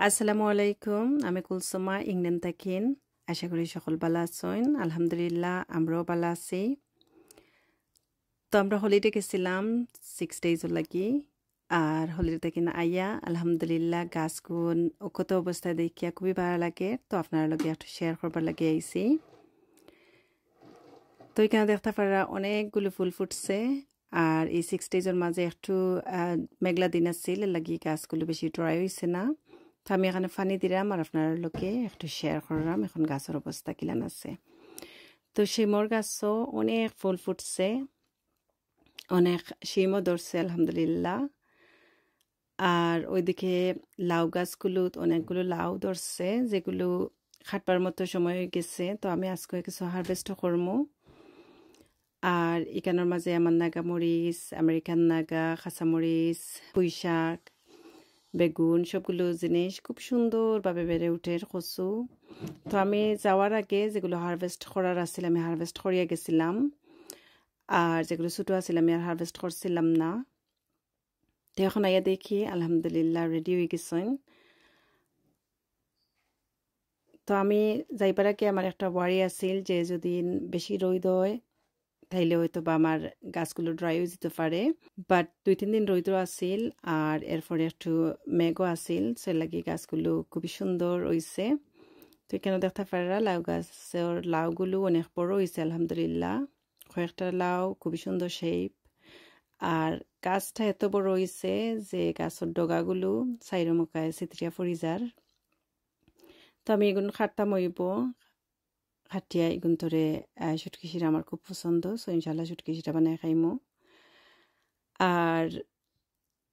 আসসালামু আলাইকুম আমি কুলসুমা ইংল্যান্ড থাকেন আশা করি সকল ভালো আছেন আলহামদুলিল্লাহ আমরাও ভালো আছি তো আমরা হলিডে গেছিলাম 6 days লাগি আর হলিডে থেকে আইয়া আলহামদুলিল্লাহ গাছগুন কত অবস্থায় দেখিয়া খুবই ভালো লাগে তো আপনার লগে একটু শেয়ার করবার লাগে আইছি তো এখানে দেখতে পারা অনেকগুলো ফুল ফুটছে আর এই 6 days মাঝে একটু মেঘলা দিন আছিল লাগি গাছগুলো বেশি ড্রাই হইছে না তো আমি এখানে পানি দিলাম আর আপনার লোকে একটু শেয়ার করলাম এখন গাছের অবস্থা কিলান আছে তো শিমর গাছও অনেক ফুল ফুটছে অনেক শিমও ধরছে আলহামদুলিল্লাহ আর ওইদিকে লাউ গাছগুলো অনেকগুলো লাউ ধরছে যেগুলো খাটবার মতো সময় হয়ে গেছে তো আমি আজকে কিছু হারভেস্ট করবো আর এখানের মাঝে আমার নাগা মরিচ আমেরিকান নাগা কাঁচামরিচ পুঁই শাক বেগুন সবগুলো জিনিস খুব সুন্দরভাবে বেড়ে উঠে কচু তো আমি যাওয়ার আগে যেগুলো হারভেস্ট করার আছিল আমি হারভেস্ট করিয়া গেছিলাম আর যেগুলো ছোটো আছিল আমি আর হারভেস্ট করছিলাম না তো এখন আইয়া দেখি আলহামদুলিল্লাহ রেডি হয়ে গেছেন তো আমি যাইবার আগে আমার একটা ওয়ারি আছিল যে যদি বেশি রোদ হয় তাইলে হয়তো বা আমার গাছগুলো ড্রাই হয়ে যেতে পারে বাট 2-3 দিন রোদ আসিল আর এরপরে একটু মেঘও আসিল সে লাগি গাছগুলো খুবই সুন্দর হইছে তো এখানে দেখতে পারা লাউ গাছের লাউগুলো অনেক বড় হয়েছে আলহামদুলিল্লাহ কয়েকটা লাউ খুবই সুন্দর শেপ আর গাছটা এত বড় হয়েছে যে গাছের ডগাগুলো সাইরো মুখায় চিত্রিয়া ফরিজার তো আমি এগুলো খাটতাম হইব খাটিয়া এগুন ধরে শুটকিশিরা আমার খুব পছন্দ সো ইনশাল্লাহ শুটকিশিটা বানায় খাইমো আর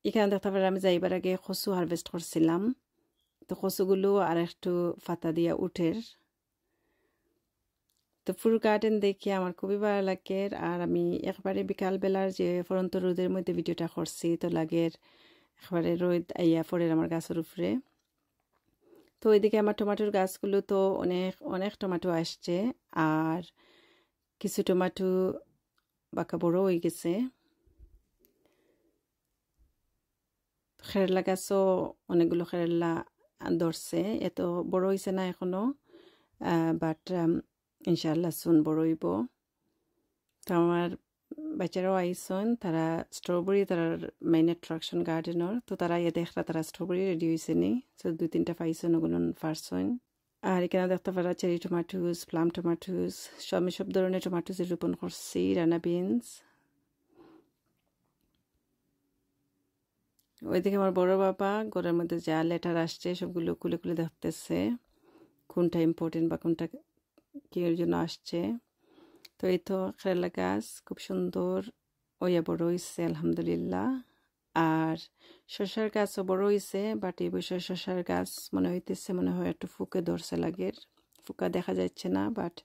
এখানে দেখতে পারে আমি যাইবার আগে কচু হারভেস্ট করছিলাম তো কচুগুলো আর একটু ফাতা দিয়া উঠের তো ফুল গার্ডেন দেখে আমার খুবই ভালো লাগে আর আমি একবারে বিকালবেলার যে ফরন্ত রোদের মধ্যে ভিডিওটা করছি তো লাগের একবারে রোদ আইয়া পড়ের আমার গাছের উপরে তো ওইদিকে আমার টমেটোর গাছগুলো তো অনেক অনেক টমেটো আসছে আর কিছু টমেটো বাঁকা বড় হয়ে গেছে খেরেলা গাছও অনেকগুলো খেরেলা ধরছে এত বড় হয়েছে না এখনো বাট ইনশাআল্লাহ সুন বড় হইব তো আমার বাচ্চারাও আইসন তারা স্ট্রবেরি তার মেইন অ্যাট্রাকশন গার্ডেনের তো তারা ইয়ে দেখরা তারা স্ট্রবেরি রেডি হয়েছে নি তো 2-3টা পাইছেন ওগুলো ফারসন আর এখানে দেখতে পারা চেরি টমাটোস প্লাম টমাটোস সব ধরনের টমাটোস রোপণ করছি রানা বিনস ওইদিকে আমার বড় বাবা ঘরের মধ্যে যা লেটার আসছে সবগুলো খুলে খুলে দেখতেছে কোনটা ইম্পর্টেন্ট বা কোনটা কি এর জন্য আসছে তো এই তো খেলা গাছ খুব সুন্দর ওইয়া বড় হয়েছে আলহামদুলিল্লাহ আর শসার গাছও বড় হয়েছে বাট এই বছর শসার গাছ মনে হইতেছে মনে হয় একটু ফুকে ধরছে লাগের ফুকা দেখা যাচ্ছে না বাট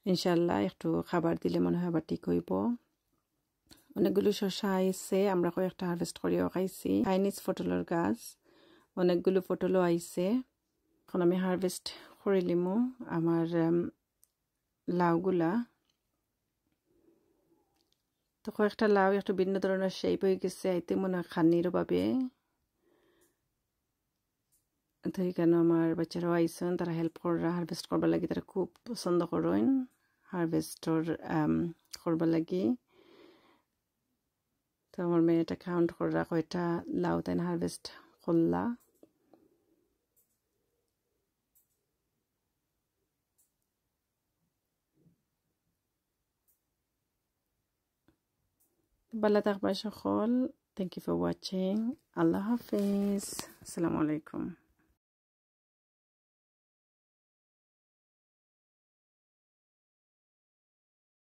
ইনশাল্লাহ একটু খাবার দিলে মনে হয় আবার ঠিক হইব অনেকগুলো শসা আইছে আমরা কয়েকটা হারভেস্ট করিও খাইছি চাইনিজ পটলের গাছ অনেকগুলো পটলও আইছে এখন আমি হারভেস্ট করে লিমু আমার লাউগুলা তো কয়েকটা লাউ একটু ভিন্ন ধরনের শেপ হয়ে গেছে আইতে মনে হয় খানির ভাবে তো এখানে আমার বাচ্চারাও আইসেন তারা হেল্প করা হারভেস্ট করবার লাগে তারা খুব পছন্দ করেন হারভেস্টর করবার লাগে তো আমার মেয়েটা কাউন্ট করা কয়টা লাউ তাই হারভেস্ট করলা ভালো থাকবা সকল থ্যাংক ইউ ফর ওয়াচিং আল্লাহ হাফিজ আসসালামু আলাইকুম